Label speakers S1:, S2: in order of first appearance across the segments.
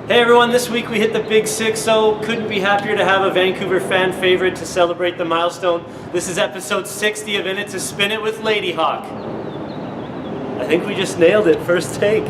S1: Hey everyone, this week we hit the big 6-0. Couldn't be happier to have a Vancouver fan favorite to celebrate the milestone. This is episode 60 of In It to Spin It with Ladyhawk. I think we just nailed it, first take.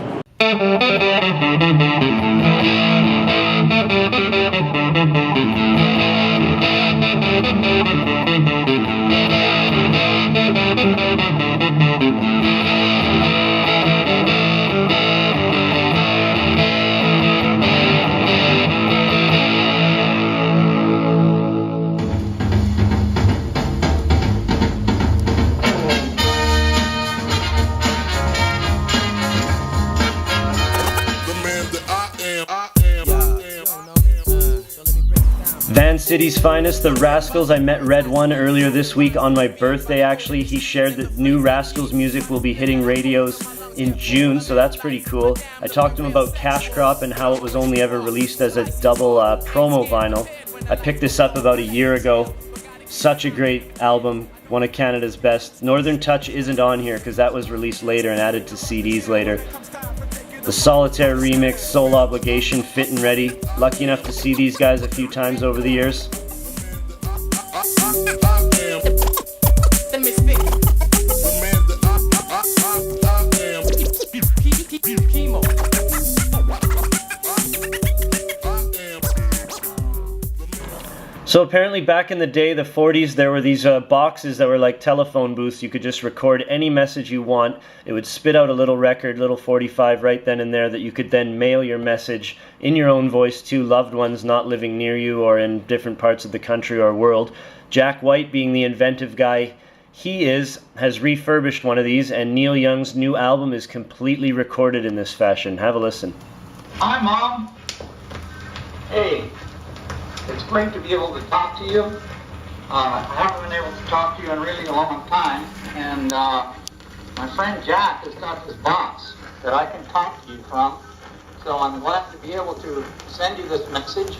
S1: Van City's finest, the Rascalz. I met Red One earlier this week on my birthday actually. He shared that new Rascalz music will be hitting radios in June, so that's pretty cool. I talked to him about Cash Crop and how it was only ever released as a double promo vinyl. I picked this up about a year ago. Such a great album, one of Canada's best. Northern Touch isn't on here because that was released later and added to CDs later. The Solitaire remix, Sole Obligation, Fit and Ready. Lucky enough to see these guys a few times over the years. So apparently back in the day, the 40s, there were these boxes that were like telephone booths. You could just record any message you want. It would spit out a little record, little 45 right then and there that you could then mail your message in your own voice to loved ones not living near you or in different parts of the country or world. Jack White, being the inventive guy he is, has refurbished one of these, and Neil Young's new album is completely recorded in this fashion. Have a listen.
S2: Hi, Mom. Hey. It's great to be able to talk to you. I haven't been able to talk to you in really a long time, and my friend Jack has got this box that I can talk to you from, so I'm glad to be able to send you this message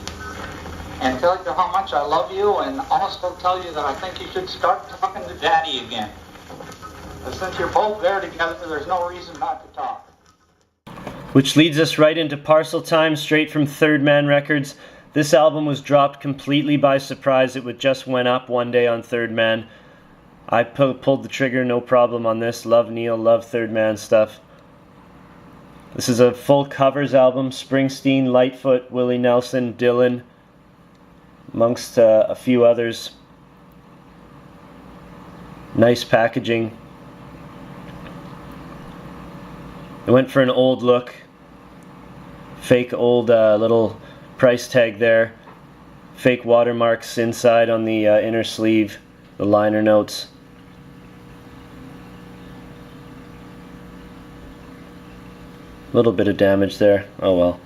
S2: and tell you how much I love you, and also tell you that I think you should start talking to Daddy again. And since you're both there together, there's no reason not to talk.
S1: Which leads us right into Parcel Time, straight from Third Man Records. This album was dropped completely by surprise. It just went up one day on Third Man. I pulled the trigger, no problem on this. Love Neil, love Third Man stuff. This is a full covers album. Springsteen, Lightfoot, Willie Nelson, Dylan, amongst a few others. Nice packaging. I went for an old look. Fake old little price tag there, fake watermarks inside on the inner sleeve, the liner notes. A little bit of damage there, oh well.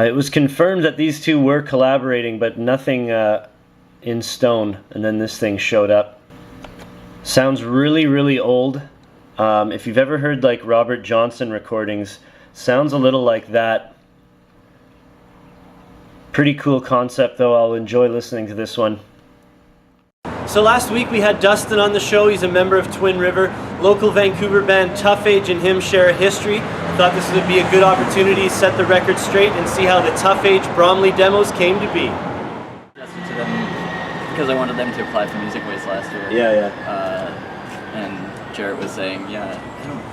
S1: It was confirmed that these two were collaborating, but nothing in stone, and then this thing showed up. Sounds really, really old. If you've ever heard like Robert Johnson recordings, sounds a little like that. Pretty cool concept though, I'll enjoy listening to this one. So last week we had Dustin on the show. He's a member of Twin River. Local Vancouver band Tough Age and him share a history. Thought this would be a good opportunity to set the record straight and see how the Tough Age Bromley demos came to be.
S3: To them because I wanted them to apply for Music Waste last year.
S1: Yeah.
S3: And Jarrett was saying, yeah,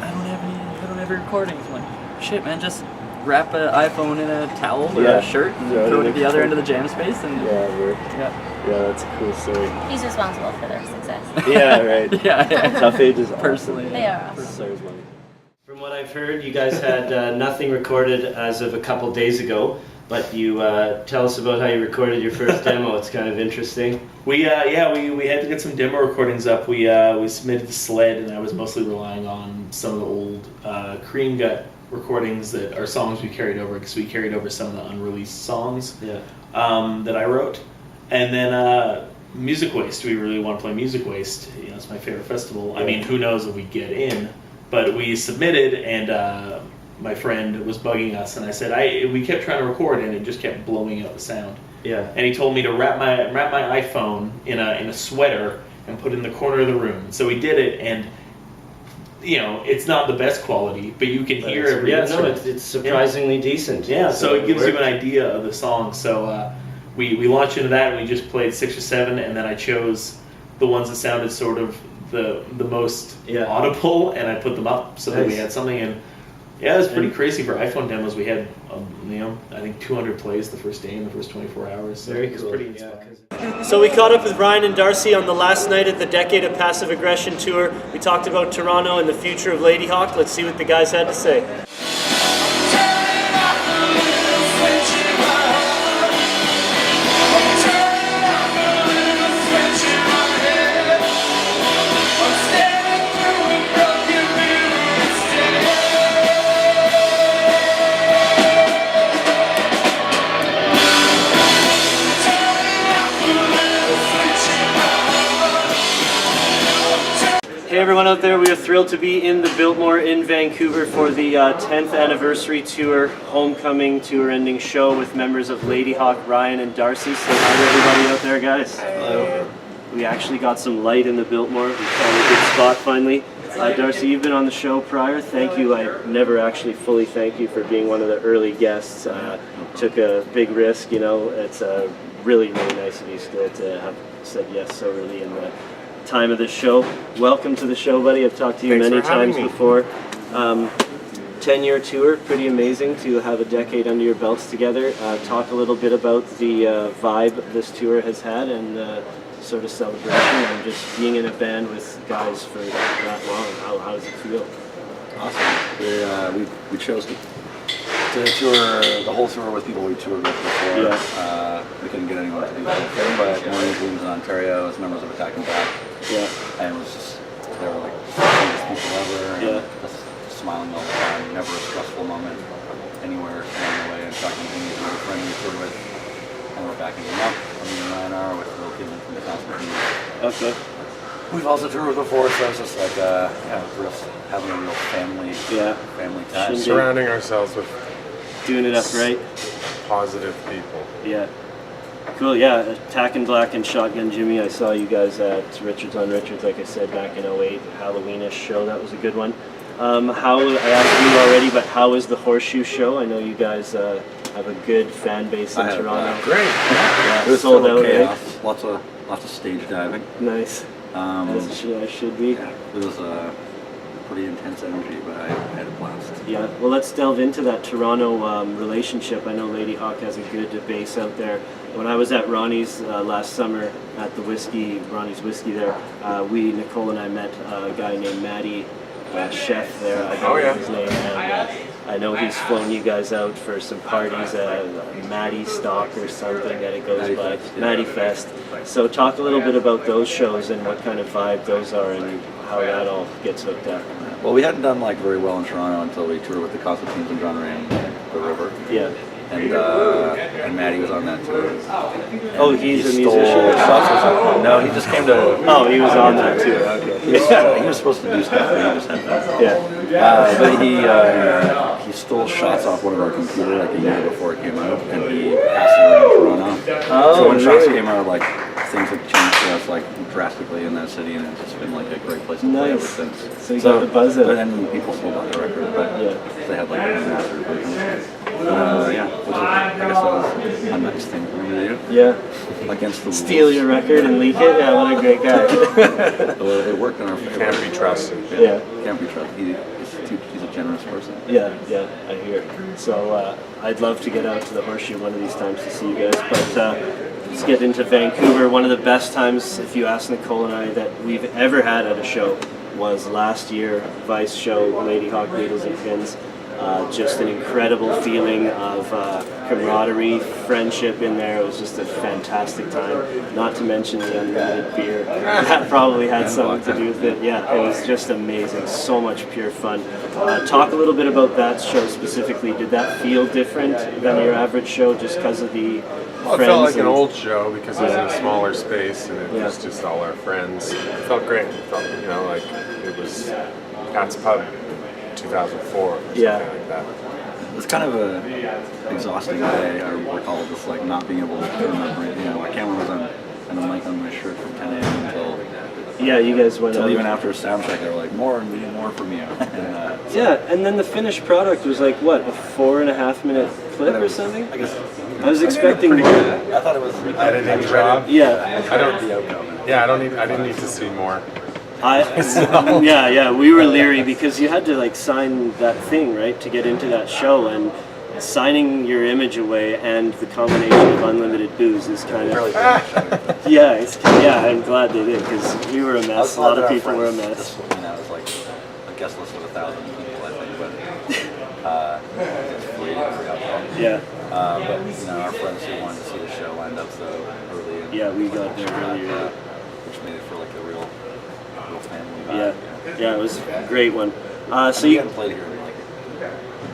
S3: I don't have any recordings. I'm like, shit, man, just wrap an iPhone in a towel or a shirt and throw it at the other end of the jam space. And
S1: Yeah, that's a cool story.
S4: He's responsible for their success.
S1: Yeah, right.
S3: yeah.
S1: Tough Age is awesome.
S3: Personally,
S4: they are awesome.
S1: From what I've heard, you guys had nothing recorded as of a couple days ago, but you tell us about how you recorded your first demo. It's kind of interesting.
S5: We had to get some demo recordings up. We submitted to SLED, and I was mostly relying on some of the old Cream Gut recordings that are songs we carried over, because we carried over some of the unreleased songs that I wrote. And then Music Waste, we really want to play Music Waste. You know, it's my favorite festival. I mean, who knows if we get in, but we submitted, and my friend was bugging us, and I said, we kept trying to record, and it just kept blowing out the sound.
S1: Yeah.
S5: And he told me to wrap my iPhone in a sweater and put it in the corner of the room. So we did it, and it's not the best quality, but you can hear every
S1: Yeah, no,
S5: instrument.
S1: it's surprisingly decent.
S5: Yeah, so it gives you an
S1: worked.
S5: idea of the song. So we launched into that, and we just played 6 or 7, and then I chose the ones that sounded sort of the most audible, and I put them up so that we had something. And yeah, it was pretty crazy for iPhone demos. We had, I think 200 plays the first day in the first 24 hours. So
S1: Very
S5: it was
S1: cool.
S5: pretty inspiring.
S6: So we caught up with Ryan and Darcy on the last night at the Decade of Passive Aggression tour. We talked about Toronto and the future of Ladyhawk. Let's see what the guys had to say. Hey everyone out there, we are thrilled to be in the Biltmore in Vancouver for the 10th anniversary tour, homecoming tour-ending show with members of Ladyhawk, Ryan and Darcy. Say hi to everybody out there, guys. Hello. We actually got some light in the Biltmore. We found a good spot finally. Darcy, you've been on the show prior. Thank you. I never actually fully thank you for being one of the early guests. Took a big risk, It's really, really nice of you still to have said yes so early in the time of the show. Welcome to the show, buddy. I've talked to you many times before. 10-year tour, pretty amazing to have a decade under your belts together. Talk a little bit about the vibe this tour has had and sort of celebration and just being in a band with guys for that long. How does it feel?
S7: Awesome. We chose to tour the whole tour with people we toured with before.
S1: Yeah.
S7: We couldn't get anyone to do the whole thing, but one of the teams in Ontario as members of Attack and Back.
S1: Yeah.
S7: And it was just, they were like the funniest people ever, and
S1: Yeah.
S7: just smiling all the time, never a stressful moment anywhere along the way. In fact, we had a friend we toured with, and we're backing him up. Me and Ryan are with little kids from the Constantine.
S1: Okay.
S7: We've also toured with before, so it's just like, we're just having a real family time.
S1: Shindig.
S8: Surrounding ourselves with
S1: Doing it up right.
S8: positive people.
S1: Yeah. Cool, yeah. Attack and Black and Shotgun Jimmy. I saw you guys at Richards on Richards, like I said, back in 08, Halloweenish show. That was a good one. I asked you already, but how is the Horseshoe show? I know you guys have a good fan base in Toronto.
S8: Great.
S1: Yeah,
S7: It was
S1: sold
S7: total
S1: out,
S7: chaos. Lots of stage diving.
S1: Nice. As it should be.
S7: It was pretty intense energy, but I had a blast.
S1: Yeah, well, let's delve into that Toronto relationship. I know Ladyhawk has a good base out there. When I was at Ronnie's last summer at the Ronnie's Whiskey there, Nicole and I met a guy named Matty, chef there. I don't know his name. And, I know he's flown you guys out for some parties, Matty Stock or something that it goes
S7: Matty
S1: by.
S7: Fest, yeah.
S1: Matty Fest. So talk a little bit about those shows and what kind of vibe those are and how that all gets hooked up.
S7: Well, we hadn't done very well in Toronto until we toured with the Constantines and John Ray the River.
S1: Yeah.
S7: And Matty was on that tour.
S1: Oh, he's a
S7: stole
S1: musician?
S7: shots or something. No, he just came to.
S1: Oh, he was on that too. Okay.
S7: He was supposed to do stuff, but he just had that.
S1: Yeah.
S7: But he stole shots off one of our computers like a year before it came out, and he passed it around Toronto.
S1: Oh,
S7: so when shots
S1: really?
S7: came out, things have changed for us drastically in that city, and it's just been a great place to play ever
S1: Nice.
S7: since.
S1: So you got the buzz out.
S7: But then people still bought the record, but they had a master version. Which I guess that was a nice thing for me to do.
S1: Yeah.
S7: Against the rules.
S1: Steal your record and leak it? Yeah, what a great guy.
S7: Well, it worked in our favor.
S8: Can't be trusted.
S1: Yeah.
S7: Can't be trusted. He's a generous person.
S1: Yeah, I hear. So I'd love to get out to the Horseshoe one of these times to see you guys. But let's get into Vancouver. One of the best times, if you ask Nicole and I, that we've ever had at a show was last year, Vice show, Ladyhawk, Needles and Pins. Just an incredible feeling of camaraderie, friendship in there. It was just a fantastic time. Not to mention the unlimited beer. That probably had something to do with it. Yeah, it was just amazing. So much pure fun. Talk a little bit about that show specifically. Did that feel different than your average show just because of the
S8: Well, it
S1: friends?
S8: felt like an
S1: and-
S8: old show because it was in a smaller space and it was just all our friends. It felt great. It felt, like it was Pat's Pub 2004 or something like that.
S7: It was kind of a exhausting day. I recall just not being able to remember it. My camera was on and the mic on my shirt from 10 a.m. until
S6: Yeah, you guys went
S7: Until
S6: out.
S7: even after a sound check, they were like, more, we need more from you. And,
S6: Yeah, and then the finished product was like, what, a 4.5 minute clip or something?
S7: I guess
S6: I was expecting more.
S7: I thought it was
S8: Editing job.
S6: Yeah.
S8: I don't.
S7: the outcome.
S8: Yeah, I didn't need to see more.
S6: Yeah, we were leery because you had to like sign that thing, right, to get into that show, and signing your image away and the combination of unlimited booze is kind of yeah. I'm glad they did because we were a mess. A lot of people were a mess.
S7: This was like a guest list of 1,000 people, I think, but it's free alcohol.
S6: Yeah.
S7: But our friends who wanted to see the show lined up so early. And
S6: Yeah, we got there really early.
S7: Which made it feel like a real family vibe.
S6: Yeah, it was a great one. So
S7: we
S6: you
S7: hadn't played here in like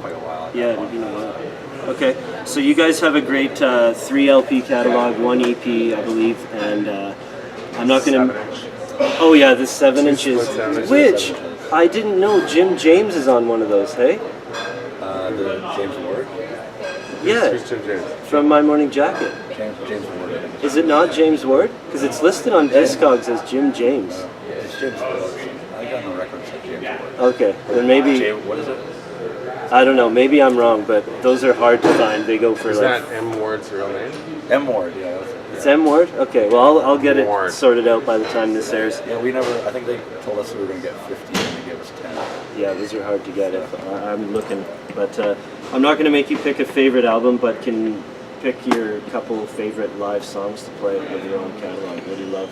S7: quite a while.
S6: Yeah, you know. Okay, so you guys have a great 3 LP catalog, 1 EP, I believe, and I'm not going to.
S8: 7-inch.
S6: Oh yeah, the 7 inches,
S8: split 7 inches.
S6: which I didn't know Jim James is on one of those. Hey,
S7: The James Ward.
S6: yeah,
S8: Who's Jim James?
S6: from My Morning Jacket.
S7: James Ward. I think.
S6: Is it not James Ward? Because it's listed on Discogs as Jim James.
S7: It's James Ward. I got no records like James Ward.
S6: Okay, then maybe
S7: What is it?
S6: I don't know. Maybe I'm wrong, but those are hard to find. They go for
S8: Is
S6: like.
S8: that M. Ward's real name?
S7: M Ward, yeah. That's it.
S6: It's M Ward? Okay, well I'll get it
S8: Ward.
S6: sorted out by the time this airs.
S7: Yeah, we never. I think they told us we were going to get 50 and they gave us 10.
S6: Yeah, those are hard to get. I'm looking, but I'm not going to make you pick a favorite album, but can pick your couple favorite live songs to play with your own catalog. What do you love?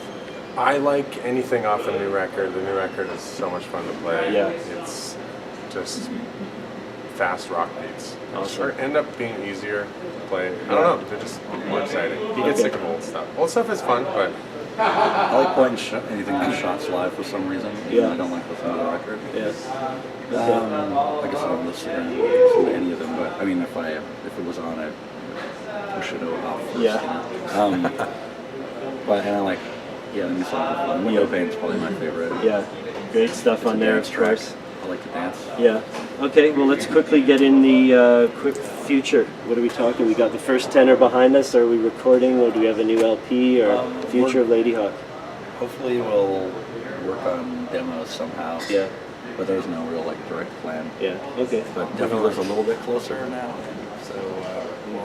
S8: I like anything off the new record. The new record is so much fun to play.
S6: Yeah.
S8: It's just fast rock beats.
S6: Awesome.
S8: Or end up being easier to play. I don't know. They're just more exciting. You get sick of old stuff. Old stuff is fun, but
S7: I like playing anything on shots live for some reason.
S6: Yeah.
S7: I don't like listening to the record.
S6: Yeah.
S7: I guess I don't listen to any of them, but I mean, if it was on, I'd push it off first.
S6: Yeah.
S7: But and I like the new song. Window Pane's probably my favorite.
S6: Yeah. Great stuff on there, of
S7: Dance track.
S6: course.
S7: I like to dance.
S6: Yeah. Okay, well let's quickly get in the quick future. What are we talking? We got the first tenor behind us. Are we recording, or do we have a new LP or future of Ladyhawk?
S7: Hopefully we'll work on demos somehow.
S6: Yeah.
S7: But there's no real direct plan.
S6: Yeah. Okay.
S7: But definitely lives a little bit closer now. So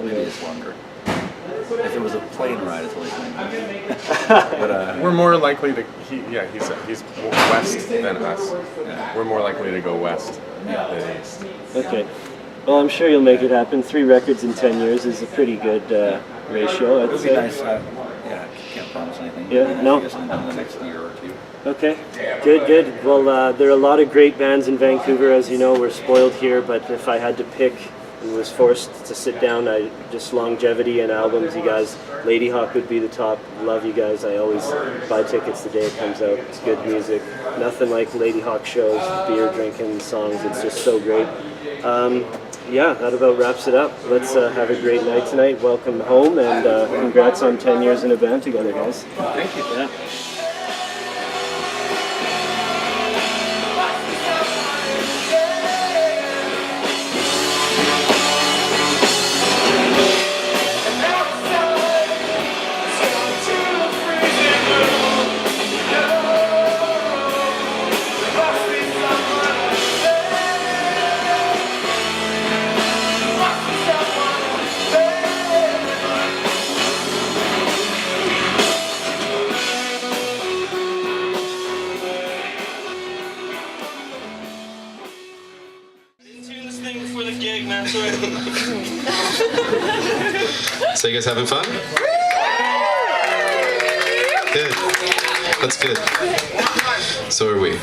S7: maybe it's longer. If it was a plane ride, it's like 9 minutes. But
S8: we're more likely to. He's west than us.
S7: Yeah.
S8: We're more likely to go west than east.
S6: Okay. Well, I'm sure you'll make it happen. 3 records in 10 years is a pretty good ratio, I'd
S7: it would be
S6: say.
S7: nice. I can't promise anything.
S6: Yeah, no.
S7: I guess in the next year or two.
S6: Okay, good. Well, there are a lot of great bands in Vancouver, as you know. We're spoiled here, but if I had to pick and was forced to sit down, just longevity and albums, you guys, Ladyhawk would be the top. Love you guys. I always buy tickets the day it comes out. It's good music. Nothing like Ladyhawk shows, beer drinking songs. It's just so great. Yeah, that about wraps it up. Let's have a great night tonight. Welcome home, and congrats on 10 years in a band together, guys.
S8: Thank you.
S6: Yeah.
S9: So you guys having fun? Good. That's good. So are we.